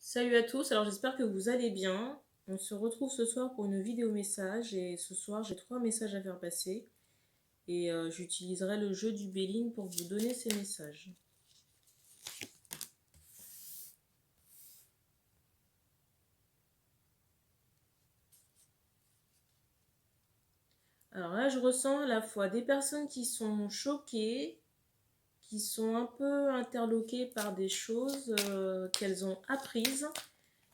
Salut à tous, alors j'espère que vous allez bien. On se retrouve ce soir pour une vidéo message et ce soir j'ai 3 messages à faire passer et j'utiliserai le jeu du Béline pour vous donner ces messages. Alors là je ressens à la fois des personnes qui sont choquées, qui sont un peu interloquées par des choses qu'elles ont apprises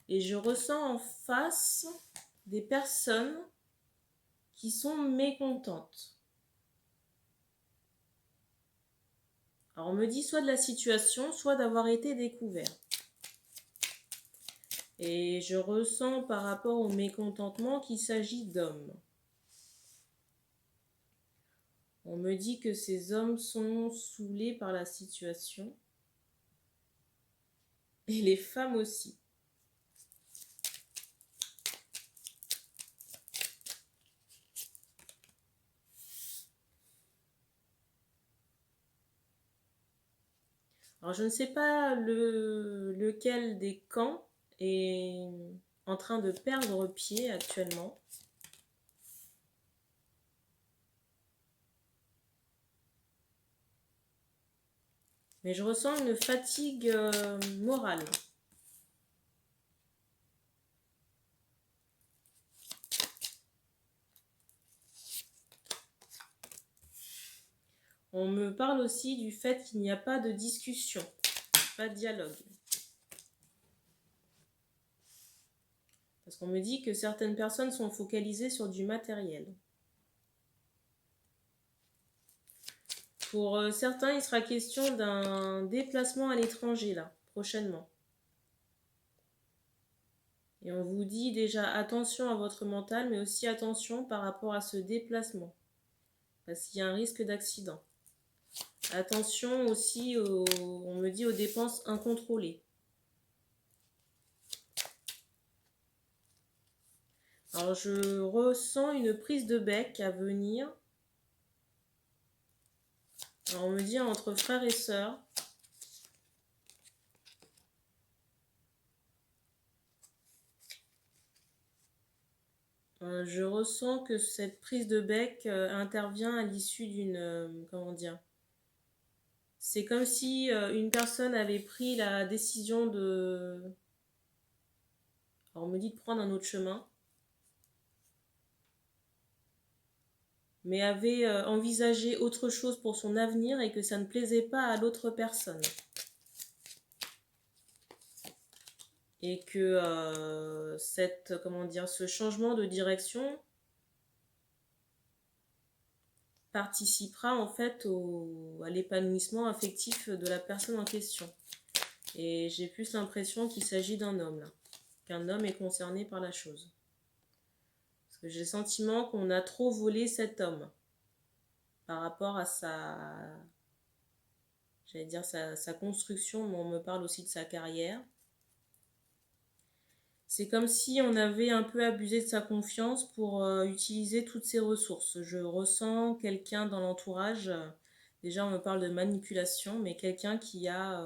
et je ressens en face des personnes qui sont mécontentes. Alors on me dit soit de la situation, soit d'avoir été découvert. Et je ressens par rapport au mécontentement qu'il s'agit d'hommes. On me dit que ces hommes sont saoulés par la situation. Et les femmes aussi. Alors je ne sais pas lequel des camps est en train de perdre pied actuellement. Mais je ressens une fatigue morale. On me parle aussi du fait qu'il n'y a pas de discussion, pas de dialogue. Parce qu'on me dit que certaines personnes sont focalisées sur du matériel. Pour certains, il sera question d'un déplacement à l'étranger, là, prochainement. Et on vous dit déjà attention à votre mental, mais aussi attention par rapport à ce déplacement. Parce qu'il y a un risque d'accident. Attention aussi, on me dit, aux dépenses incontrôlées. Alors je ressens une prise de bec à venir. Alors on me dit entre frères et sœurs. Je ressens que cette prise de bec intervient à l'issue d'une... comment dire ? C'est comme si une personne avait pris la décision de... Alors on me dit de prendre un autre chemin. Mais avait envisagé autre chose pour son avenir et que ça ne plaisait pas à l'autre personne. Et que ce changement de direction participera en fait à l'épanouissement affectif de la personne en question. Et j'ai plus l'impression qu'il s'agit d'un homme là, qu'un homme est concerné par la chose. Parce que j'ai le sentiment qu'on a trop volé cet homme par rapport à sa construction, mais on me parle aussi de sa carrière. C'est comme si on avait un peu abusé de sa confiance pour utiliser toutes ses ressources. Je ressens quelqu'un dans l'entourage, déjà on me parle de manipulation, mais quelqu'un qui a...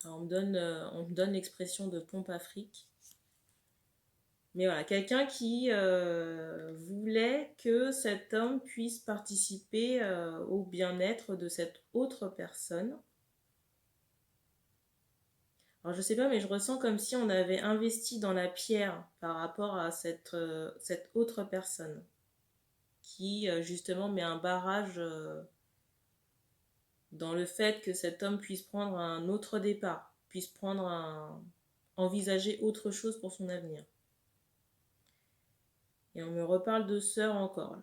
on me donne l'expression de pompe à fric. Mais voilà, quelqu'un qui voulait que cet homme puisse participer au bien-être de cette autre personne. Alors je sais pas, mais je ressens comme si on avait investi dans la pierre par rapport à cette autre personne qui justement met un barrage dans le fait que cet homme puisse prendre un autre départ, puisse envisager autre chose pour son avenir. Et on me reparle de sœur encore. Là.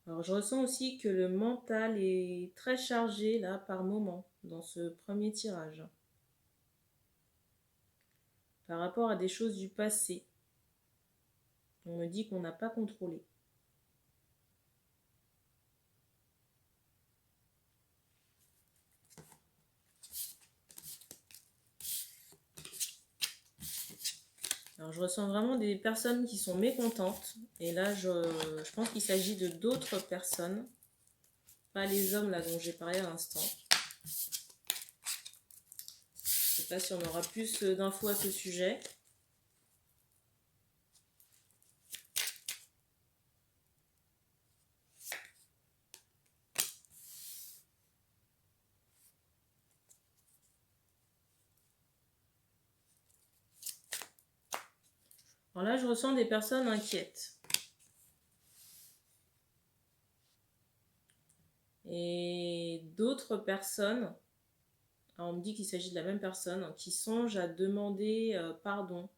Alors je ressens aussi que le mental est très chargé là par moment dans ce premier tirage. Par rapport à des choses du passé. On me dit qu'on n'a pas contrôlé. Alors, je ressens vraiment des personnes qui sont mécontentes. Et là, je pense qu'il s'agit de d'autres personnes. Pas les hommes là dont j'ai parlé à l'instant. Je ne sais pas si on aura plus d'infos à ce sujet. Alors là, je ressens des personnes inquiètes. Et d'autres personnes, alors on me dit qu'il s'agit de la même personne, qui songent à demander pardon.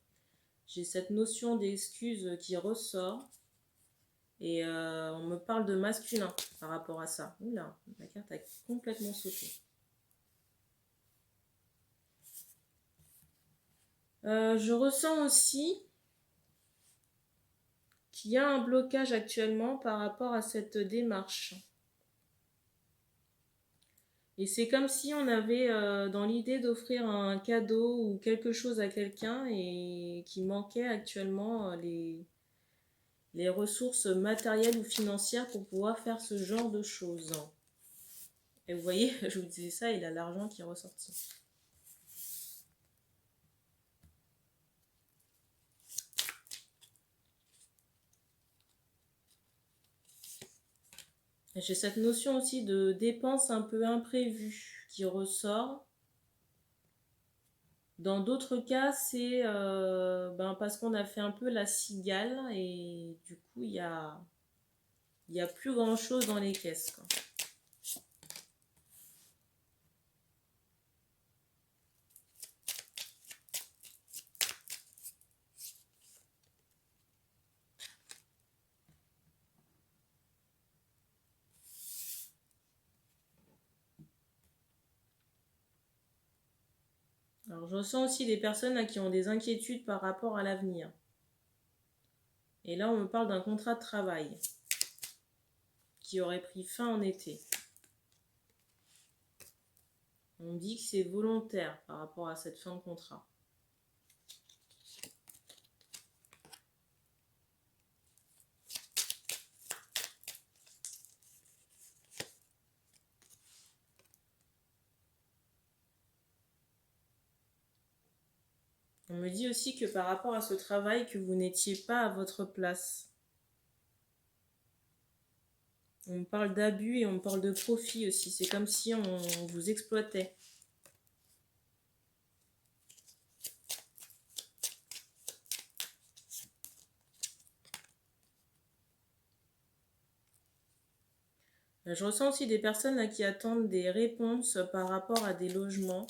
J'ai cette notion d'excuse qui ressort. Et on me parle de masculin par rapport à ça. Oula, la carte a complètement sauté. Je ressens aussi qu'il y a un blocage actuellement par rapport à cette démarche. Et c'est comme si on avait dans l'idée d'offrir un cadeau ou quelque chose à quelqu'un et qui manquait actuellement les ressources matérielles ou financières pour pouvoir faire ce genre de choses. Et vous voyez, je vous disais ça, il a l'argent qui est ressorti. J'ai cette notion aussi de dépense un peu imprévue qui ressort. Dans d'autres cas, c'est parce qu'on a fait un peu la cigale et du coup, il y a plus grand chose dans les caisses, quoi. Alors, je ressens aussi des personnes là, qui ont des inquiétudes par rapport à l'avenir. Et là, on me parle d'un contrat de travail qui aurait pris fin en été. On me dit que c'est volontaire par rapport à cette fin de contrat. On me dit aussi que par rapport à ce travail, que vous n'étiez pas à votre place. On me parle d'abus et on me parle de profit aussi. C'est comme si on vous exploitait. Je ressens aussi des personnes là, qui attendent des réponses par rapport à des logements.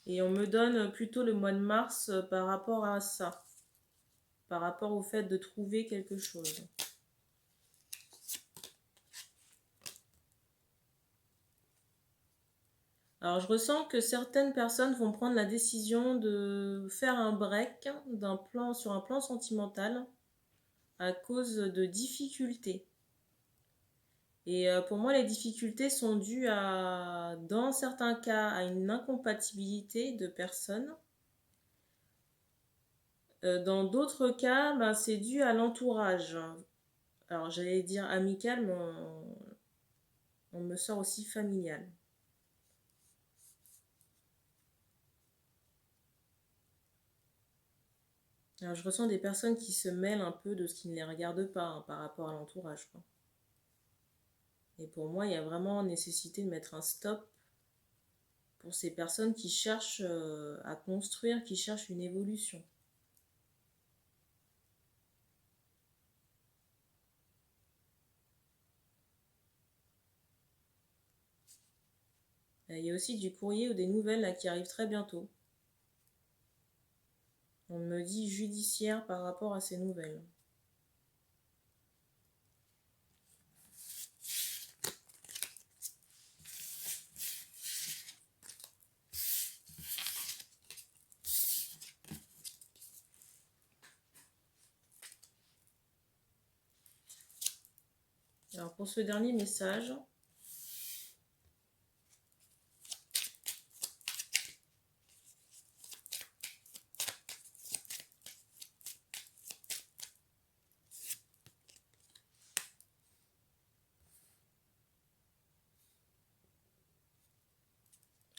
Et on me donne plutôt le mois de mars par rapport à ça. Par rapport au fait de trouver quelque chose. Alors je ressens que certaines personnes vont prendre la décision de faire un break sur un plan sentimental à cause de difficultés. Et pour moi, les difficultés sont dues dans certains cas, à une incompatibilité de personnes. Dans d'autres cas, c'est dû à l'entourage. Alors j'allais dire amical, mais on me sort aussi familial. Alors, je ressens des personnes qui se mêlent un peu de ce qui ne les regarde pas par rapport à l'entourage, quoi. Et pour moi, il y a vraiment nécessité de mettre un stop pour ces personnes qui cherchent à construire, qui cherchent une évolution. Il y a aussi du courrier ou des nouvelles là, qui arrivent très bientôt. On me dit judiciaire par rapport à ces nouvelles. Alors pour ce dernier message,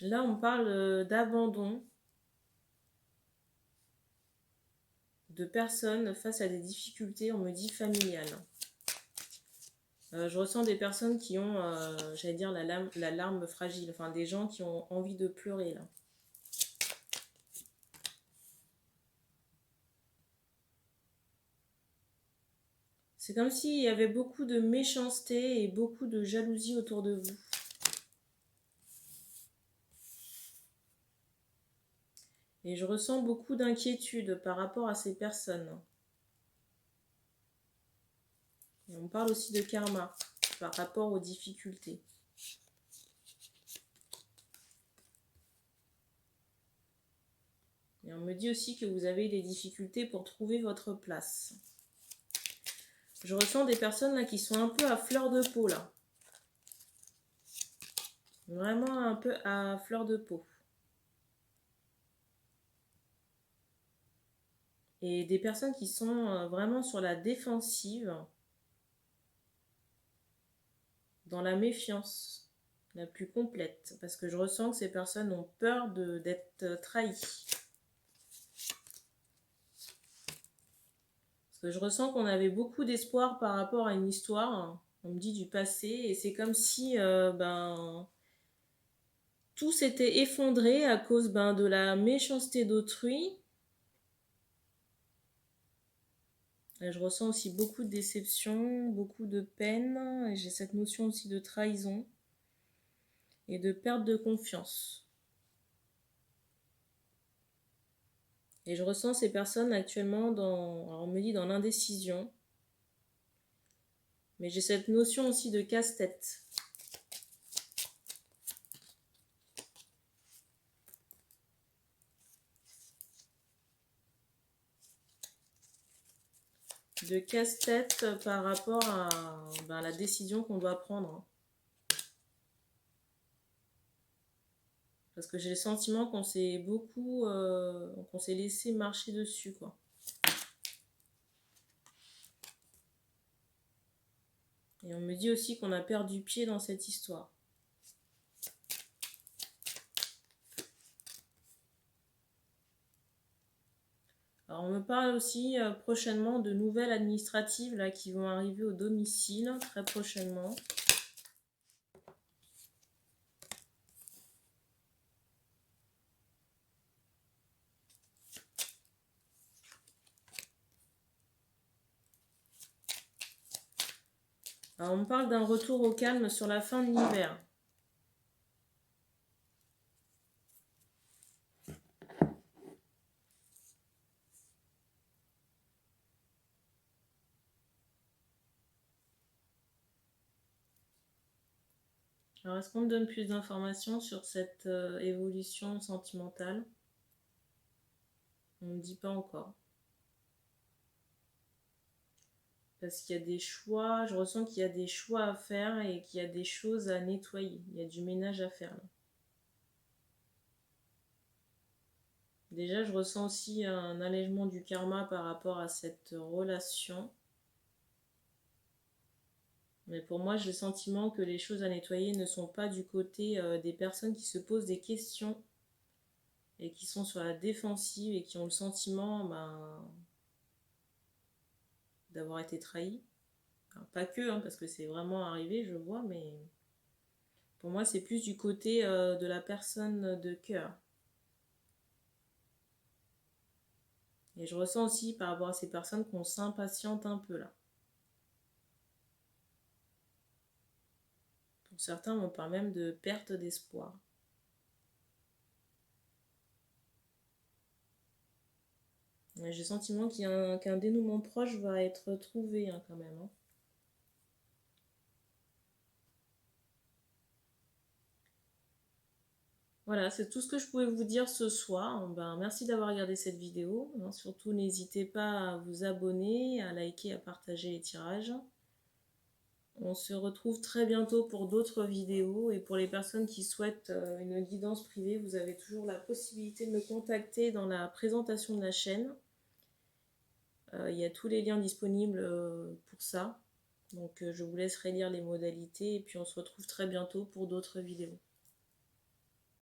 Là, on parle d'abandon de personnes face à des difficultés, on me dit familiales. Je ressens des personnes qui ont, j'allais dire, la larme fragile, enfin des gens qui ont envie de pleurer là. C'est comme s'il y avait beaucoup de méchanceté et beaucoup de jalousie autour de vous. Et je ressens beaucoup d'inquiétude par rapport à ces personnes. Et on parle aussi de karma par rapport aux difficultés. Et on me dit aussi que vous avez des difficultés pour trouver votre place. Je ressens des personnes là qui sont un peu à fleur de peau là. Vraiment un peu à fleur de peau. Et des personnes qui sont vraiment sur la défensive, dans la méfiance la plus complète. Parce que je ressens que ces personnes ont peur d'être trahies. Parce que je ressens qu'on avait beaucoup d'espoir par rapport à une histoire, on me dit du passé, et c'est comme si tout s'était effondré à cause de la méchanceté d'autrui. Et je ressens aussi beaucoup de déception, beaucoup de peine, et j'ai cette notion aussi de trahison et de perte de confiance. Et je ressens ces personnes actuellement alors on me dit dans l'indécision, mais j'ai cette notion aussi de casse-tête. De casse-tête par rapport à la décision qu'on doit prendre. Parce que j'ai le sentiment qu'on s'est qu'on s'est laissé marcher dessus, quoi. Et on me dit aussi qu'on a perdu pied dans cette histoire. Alors on me parle aussi prochainement de nouvelles administratives là, qui vont arriver au domicile très prochainement. Alors on me parle d'un retour au calme sur la fin de l'hiver. Alors est-ce qu'on me donne plus d'informations sur cette évolution sentimentale? On ne me dit pas encore. Parce qu'il y a des choix, je ressens qu'il y a des choix à faire et qu'il y a des choses à nettoyer. Il y a du ménage à faire là. Déjà, je ressens aussi un allègement du karma par rapport à cette relation. Mais pour moi, j'ai le sentiment que les choses à nettoyer ne sont pas du côté des personnes qui se posent des questions et qui sont sur la défensive et qui ont le sentiment d'avoir été trahis. Alors, pas que, parce que c'est vraiment arrivé, je vois, mais pour moi, c'est plus du côté de la personne de cœur. Et je ressens aussi par rapport à ces personnes qu'on s'impatiente un peu là. Pour certains, on parle même de perte d'espoir. J'ai le sentiment qu'un dénouement proche va être trouvé quand même. Voilà, c'est tout ce que je pouvais vous dire ce soir. Merci d'avoir regardé cette vidéo. Surtout, n'hésitez pas à vous abonner, à liker, à partager les tirages. On se retrouve très bientôt pour d'autres vidéos. Et pour les personnes qui souhaitent une guidance privée, vous avez toujours la possibilité de me contacter dans la présentation de la chaîne. Il y a tous les liens disponibles pour ça. Donc je vous laisserai lire les modalités et puis on se retrouve très bientôt pour d'autres vidéos.